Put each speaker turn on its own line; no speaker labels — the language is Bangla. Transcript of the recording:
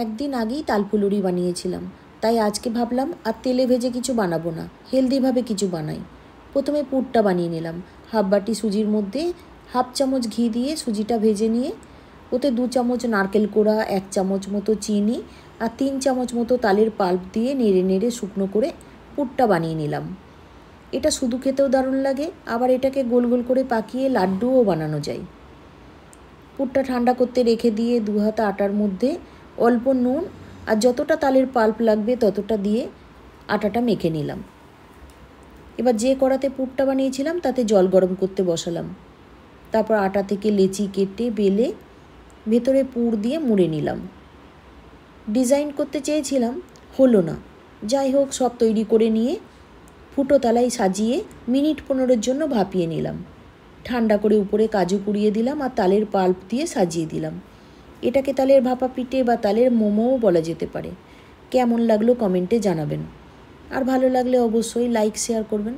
একদিন আগেই তালফুলুরি বানিয়েছিলাম, তাই আজকে ভাবলাম আর তেলে ভেজে কিছু বানাবো না, হেলদিভাবে কিছু বানাই। প্রথমে পুরটা বানিয়ে নিলাম। হাফ বাটি সুজির মধ্যে হাফ চামচ ঘি দিয়ে সুজিটা ভেজে নিয়ে ওতে 2 চামচ নারকেল কোড়া, 1 চামচ মতো চিনি আর 3 চামচ মতো তালের পাল্প দিয়ে নেড়ে নেড়ে শুকনো করে পুরটা বানিয়ে নিলাম। এটা শুধু খেতেও দারুণ লাগে, আবার এটাকে গোল গোল করে পাকিয়ে লাড্ডুও বানানো যায়। পুরটা ঠান্ডা করতে রেখে দিয়ে 2 হাতা আটার মধ্যে অল্প নুন আর যতটা তালের পাল্প লাগবে ততটা দিয়ে আটাটা মেখে নিলাম। এবার যে কড়াতে পুরটা বানিয়েছিলাম তাতে জল গরম করতে বসালাম। তারপর আটা থেকে লেচি কেটে বেলে ভেতরে পুর দিয়ে মুড়ে নিলাম। ডিজাইন করতে চেয়েছিলাম, হলো না। যাই হোক, সব তৈরি করে নিয়ে ফুটো তালায় সাজিয়ে মিনিট 15-এর জন্য ভাপিয়ে নিলাম। ঠান্ডা করে উপরে কাজু কুড়িয়ে দিলাম আর তালের পাল্প দিয়ে সাজিয়ে দিলাম। এটাকে তালের ভাপা পিঠে বা তালের মোমোও বলা যেতে পারে। কেমন লাগলো কমেন্টে জানাবেন, আর ভালো লাগলে অবশ্যই লাইক শেয়ার করবেন।